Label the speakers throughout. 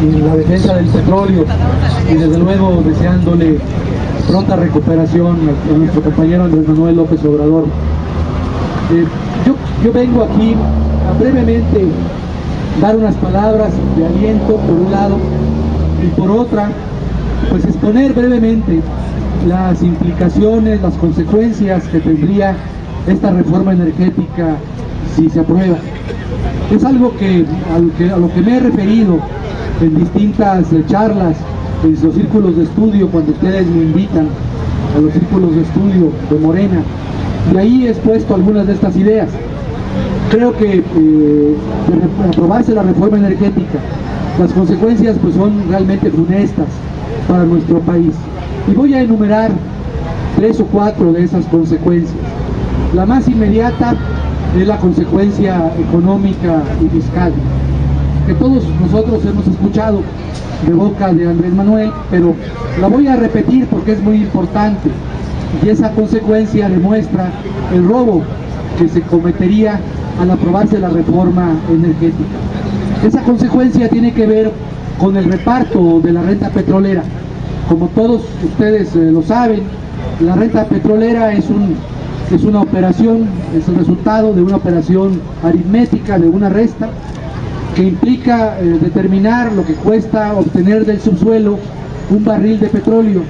Speaker 1: en la defensa del petróleo y desde luego deseándole pronta recuperación a nuestro compañero Andrés Manuel López Obrador. Yo vengo aquí a brevemente dar unas palabras de aliento por un lado y por otra pues exponer brevemente las implicaciones, las consecuencias que tendría esta reforma energética si se aprueba. Es algo a lo que me he referido en distintas charlas, en los círculos de estudio, cuando ustedes me invitan a los círculos de estudio de Morena, y ahí he expuesto algunas de estas ideas. Creo que de aprobarse la reforma energética, las consecuencias pues son realmente funestas para nuestro país. Y voy a enumerar 3 o 4 de esas consecuencias. La más inmediata es la consecuencia económica y fiscal, que todos nosotros hemos escuchado de boca de Andrés Manuel, pero la voy a repetir porque es muy importante, y esa consecuencia demuestra el robo que se cometería al aprobarse la reforma energética. Esa consecuencia tiene que ver con el reparto de la renta petrolera. Como todos ustedes lo saben, la renta petrolera es una operación, es el resultado de una operación aritmética, de una resta, que implica determinar lo que cuesta obtener del subsuelo un barril de petróleo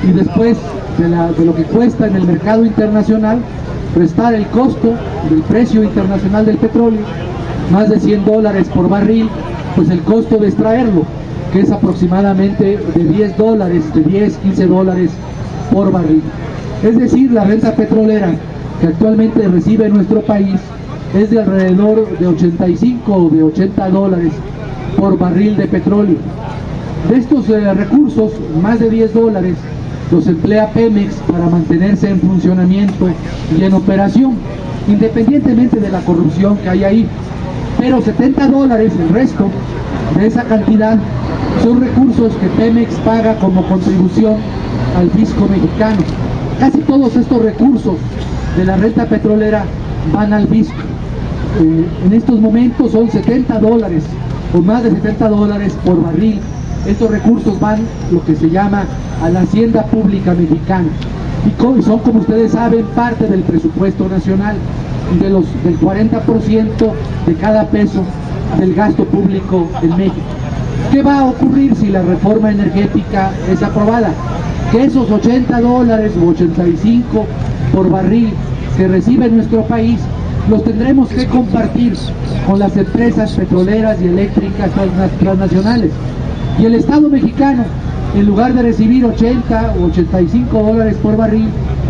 Speaker 1: y después de lo que cuesta en el mercado internacional, restar el costo del precio internacional del petróleo, más de $100 por barril, pues el costo de extraerlo, que es aproximadamente de $10, de 10, 15 dólares por barril. Es decir, la renta petrolera que actualmente recibe nuestro país es de alrededor de 85 o de 80 dólares por barril de petróleo. De estos recursos, más de 10 dólares los emplea Pemex para mantenerse en funcionamiento y en operación, independientemente de la corrupción que hay ahí. Pero 70 dólares, el resto de esa cantidad, son recursos que Pemex paga como contribución al fisco mexicano. Casi todos estos recursos de la renta petrolera van al fisco. En estos momentos son 70 dólares o más de 70 dólares por barril. Estos recursos van, lo que se llama, a la hacienda pública mexicana y son, como ustedes saben, parte del presupuesto nacional, del 40% de cada peso del gasto público en México. ¿Qué va a ocurrir si la reforma energética es aprobada? Que esos 80 dólares o 85 por barril que recibe nuestro país los tendremos que compartir con las empresas petroleras y eléctricas transnacionales. Y el Estado mexicano, en lugar de recibir 80 o 85 dólares por barril,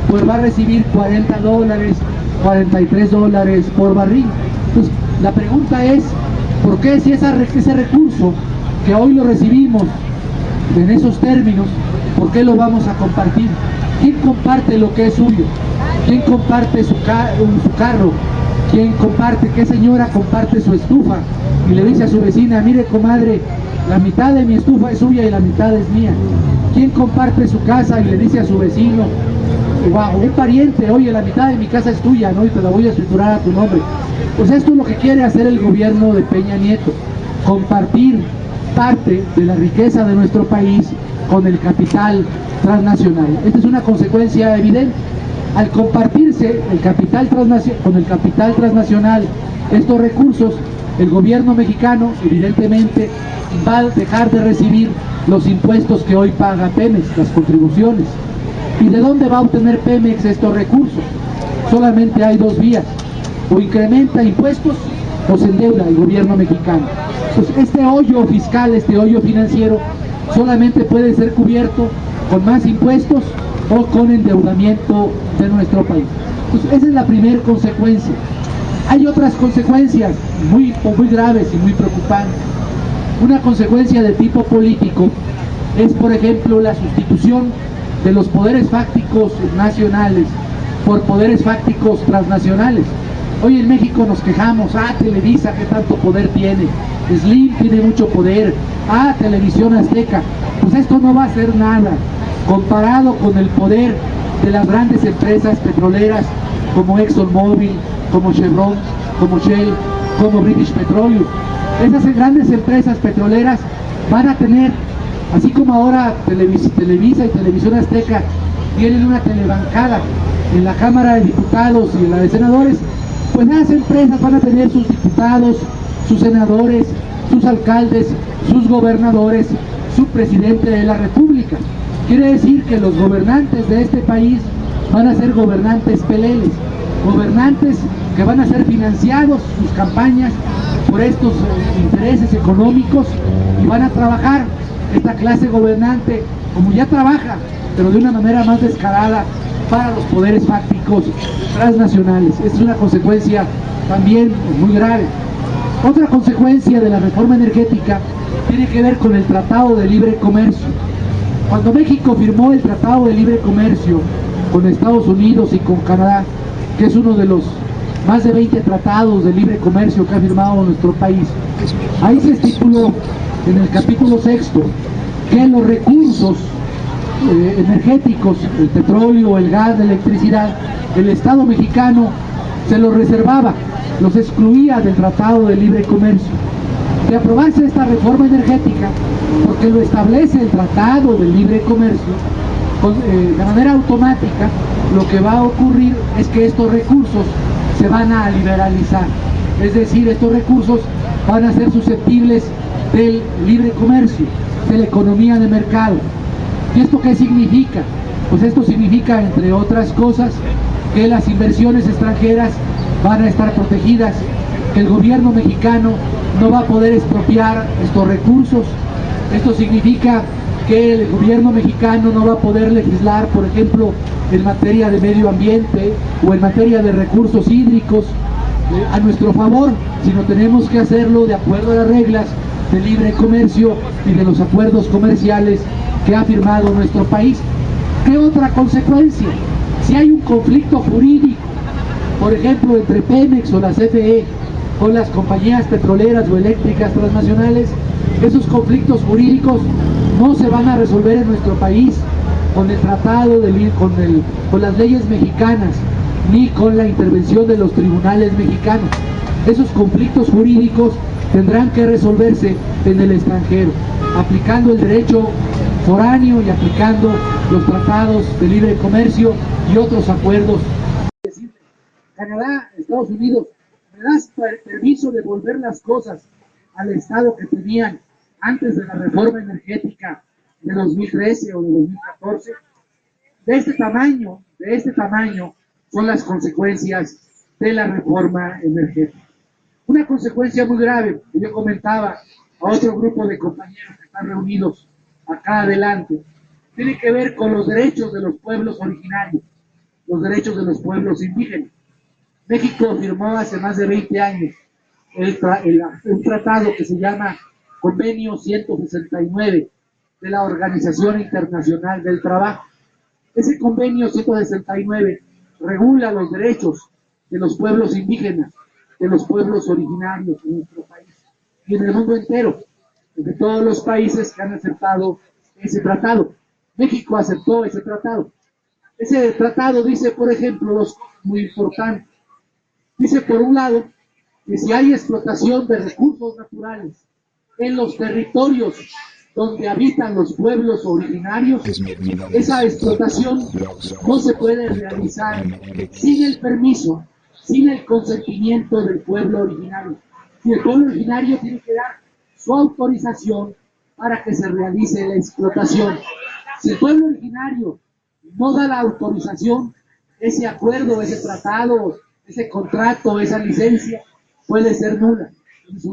Speaker 1: pues va a recibir 40 dólares, 43 dólares por barril. Entonces, la pregunta es, ¿por qué si ese recurso que hoy lo recibimos en esos términos, por qué lo vamos a compartir? ¿Quién comparte lo que es suyo? ¿Quién comparte su carro? ¿Quién comparte? ¿Qué señora comparte su estufa? Y le dice a su vecina, mire comadre, la mitad de mi estufa es suya y la mitad es mía. ¿Quién comparte su casa y le dice a su vecino, wow, un pariente, oye, la mitad de mi casa es tuya, ¿no? Y te la voy a escriturar a tu nombre? Pues esto es lo que quiere hacer el gobierno de Peña Nieto, compartir parte de la riqueza de nuestro país con el capital transnacional. Esta es una consecuencia evidente. Al compartirse con el capital transnacional estos recursos, el gobierno mexicano evidentemente va a dejar de recibir los impuestos que hoy paga Pemex, las contribuciones. ¿Y de dónde va a obtener Pemex estos recursos? Solamente hay dos vías: o incrementa impuestos o se endeuda el gobierno mexicano. Pues este hoyo fiscal, este hoyo financiero, solamente puede ser cubierto con más impuestos o con endeudamiento de nuestro país. Pues esa es la primera consecuencia. Hay otras consecuencias muy graves y muy preocupantes. Una consecuencia de tipo político es, por ejemplo, la sustitución de los poderes fácticos nacionales por poderes fácticos transnacionales. Hoy en México nos quejamos, Televisa, ¿qué tanto poder tiene? Slim tiene mucho poder, Televisión Azteca. Pues esto no va a ser nada comparado con el poder de las grandes empresas petroleras como ExxonMobil, como Chevron, como Shell, como British Petroleum. Esas grandes empresas petroleras van a tener, así como ahora Televisa y Televisión Azteca tienen una telebancada en la Cámara de Diputados y en la de Senadores, pues las empresas van a tener sus diputados, sus senadores, sus alcaldes, sus gobernadores, su presidente de la República. Quiere decir que los gobernantes de este país van a ser gobernantes peleles, gobernantes que van a ser financiados sus campañas por estos intereses económicos y van a trabajar esta clase gobernante como ya trabaja, pero de una manera más descarada para los poderes fácticos transnacionales. Esta es una consecuencia también muy grave. Otra consecuencia de la reforma energética tiene que ver con el Tratado de Libre Comercio. Cuando México firmó el Tratado de Libre Comercio con Estados Unidos y con Canadá, que es uno de los más de 20 tratados de libre comercio que ha firmado nuestro país, ahí se estipuló en el capítulo 6 que los recursos energéticos, el petróleo, el gas, la electricidad, el Estado mexicano se los reservaba, los excluía del Tratado de Libre Comercio. De aprobarse esta reforma energética, porque lo establece el Tratado de Libre Comercio, de manera automática, lo que va a ocurrir es que estos recursos se van a liberalizar, es decir, estos recursos van a ser susceptibles del libre comercio, de la economía de mercado. ¿Y esto qué significa? Pues esto significa, entre otras cosas, que las inversiones extranjeras van a estar protegidas, que el gobierno mexicano no va a poder expropiar estos recursos. Esto significa que el gobierno mexicano no va a poder legislar, por ejemplo, en materia de medio ambiente o en materia de recursos hídricos a nuestro favor, sino tenemos que hacerlo de acuerdo a las reglas de libre comercio y de los acuerdos comerciales que ha firmado nuestro país. ¿Qué otra consecuencia? Si hay un conflicto jurídico, por ejemplo, entre Pemex o la CFE con las compañías petroleras o eléctricas transnacionales, esos conflictos jurídicos no se van a resolver en nuestro país con el tratado, con las leyes mexicanas, ni con la intervención de los tribunales mexicanos. Esos conflictos jurídicos tendrán que resolverse en el extranjero, aplicando el derecho foráneo y aplicando los tratados de libre comercio y otros acuerdos. Canadá, Estados Unidos, ¿me das permiso de volver las cosas al estado que tenían antes de la reforma energética de 2013 o de 2014? De este tamaño son las consecuencias de la reforma energética. Una consecuencia muy grave, que yo comentaba a otro grupo de compañeros que están reunidos acá adelante, tiene que ver con los derechos de los pueblos originarios, los derechos de los pueblos indígenas. México firmó hace más de 20 años un tratado que se llama Convenio 169 de la Organización Internacional del Trabajo. Ese convenio 169 regula los derechos de los pueblos indígenas, de los pueblos originarios en nuestro país y en el mundo entero, de todos los países que han aceptado ese tratado. México aceptó ese tratado. Ese tratado dice, por ejemplo, dos cosas muy importantes. Dice, por un lado, que si hay explotación de recursos naturales en los territorios donde habitan los pueblos originarios, esa explotación no se puede realizar sin el permiso, sin el consentimiento del pueblo originario. Y el pueblo originario tiene que dar su autorización para que se realice la explotación. Si el pueblo originario no da la autorización, ese acuerdo, ese tratado, ese contrato, esa licencia puede ser nula. Es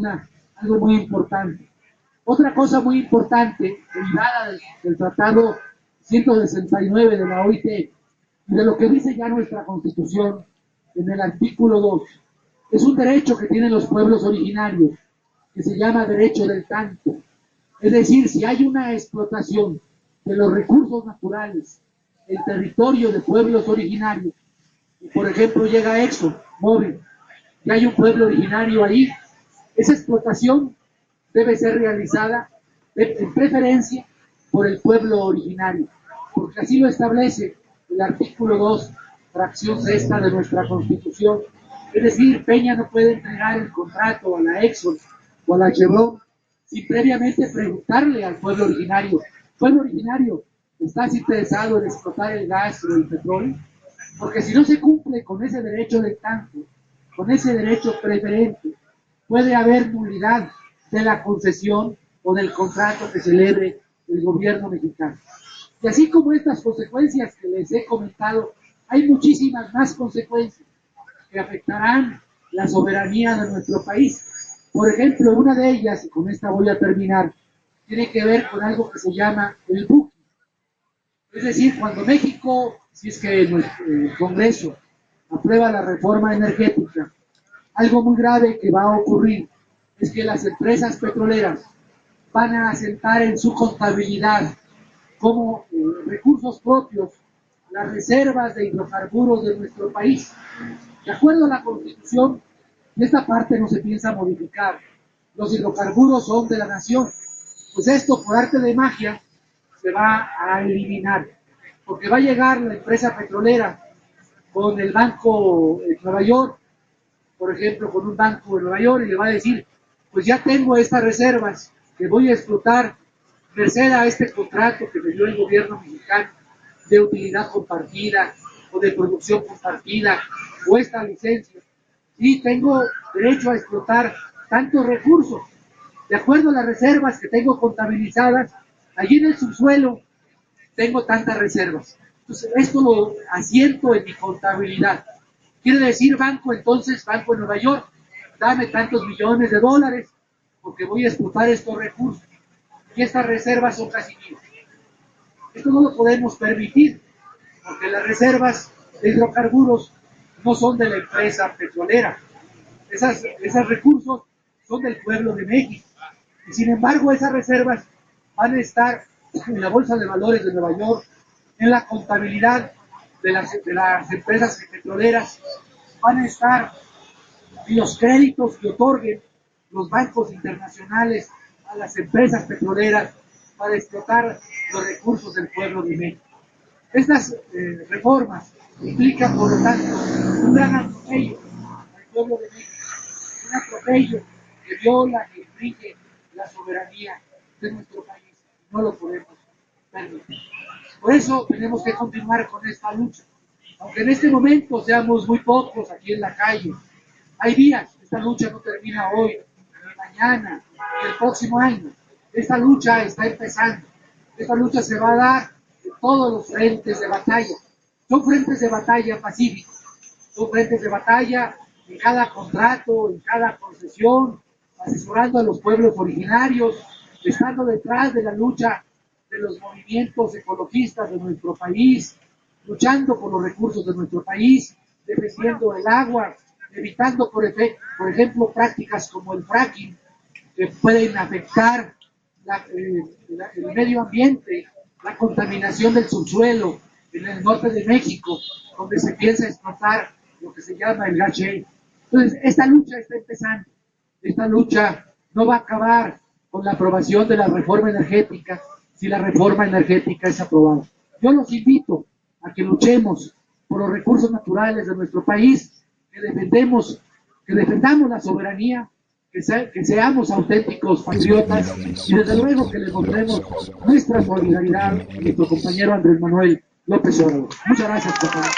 Speaker 1: algo muy importante. Otra cosa muy importante, derivada del Tratado 169 de la OIT, y de lo que dice ya nuestra Constitución en el artículo 2, es un derecho que tienen los pueblos originarios, que se llama derecho del tanto. Es decir, si hay una explotación de los recursos naturales en territorio de pueblos originarios, y por ejemplo llega ExxonMobil, y hay un pueblo originario ahí, esa explotación debe ser realizada en preferencia por el pueblo originario, porque así lo establece el artículo 2, fracción sexta de nuestra Constitución. Es decir, Peña no puede entregar el contrato a la Exxon o a la Chevron sin previamente preguntarle al pueblo originario. ¿Pueblo originario, estás interesado en explotar el gas o el petróleo? Porque si no se cumple con ese derecho de tanto, con ese derecho preferente, puede haber nulidad de la concesión o del contrato que celebre el gobierno mexicano. Y así como estas consecuencias que les he comentado, hay muchísimas más consecuencias que afectarán la soberanía de nuestro país. Por ejemplo, una de ellas, y con esta voy a terminar, tiene que ver con algo que se llama el buque. Es decir, cuando México, si es que el Congreso aprueba la reforma energética, algo muy grave que va a ocurrir es que las empresas petroleras van a asentar en su contabilidad como recursos propios las reservas de hidrocarburos de nuestro país. De acuerdo a la Constitución, esta parte no se piensa modificar. Los hidrocarburos son de la nación. Pues esto, por arte de magia, se va a eliminar, porque va a llegar la empresa petrolera con el banco en Nueva York, por ejemplo, con un banco de Nueva York, y le va a decir, pues ya tengo estas reservas que voy a explotar merced a este contrato que me dio el gobierno mexicano de utilidad compartida o de producción compartida o esta licencia, y tengo derecho a explotar tantos recursos de acuerdo a las reservas que tengo contabilizadas. Allí en el subsuelo tengo tantas reservas. Entonces, esto lo asiento en mi contabilidad. Quiere decir, banco, entonces, Banco de Nueva York, dame tantos millones de dólares porque voy a explotar estos recursos. Y estas reservas son casi mías. Esto no lo podemos permitir, porque las reservas de hidrocarburos no son de la empresa petrolera. Esos recursos son del pueblo de México. Y sin embargo, esas reservas van a estar en la Bolsa de Valores de Nueva York, en la contabilidad de las empresas petroleras, van a estar en los créditos que otorguen los bancos internacionales a las empresas petroleras para explotar los recursos del pueblo de México. Estas reformas implican, por lo tanto, un gran atropello al pueblo de México, un atropello que viola, que infringe la soberanía de nuestro país. No lo podemos permitir. Por eso tenemos que continuar con esta lucha. Aunque en este momento seamos muy pocos aquí en la calle, hay días, esta lucha no termina hoy, ni mañana, ni el próximo año. Esta lucha está empezando. Esta lucha se va a dar en todos los frentes de batalla. Son frentes de batalla pacíficos. Son frentes de batalla en cada contrato, en cada concesión, asesorando a los pueblos originarios, estando detrás de la lucha de los movimientos ecologistas de nuestro país, luchando por los recursos de nuestro país, defendiendo el agua, evitando, por ejemplo, prácticas como el fracking, que pueden afectar el medio ambiente, la contaminación del subsuelo en el norte de México, donde se piensa explotar lo que se llama el gas shale. Entonces, esta lucha está empezando. Esta lucha no va a acabar con la aprobación de la reforma energética si la reforma energética es aprobada. Yo los invito a que luchemos por los recursos naturales de nuestro país, que defendamos la soberanía, que seamos auténticos patriotas y desde luego que le mostremos nuestra solidaridad a nuestro compañero Andrés Manuel López Obrador. Muchas gracias, por favor.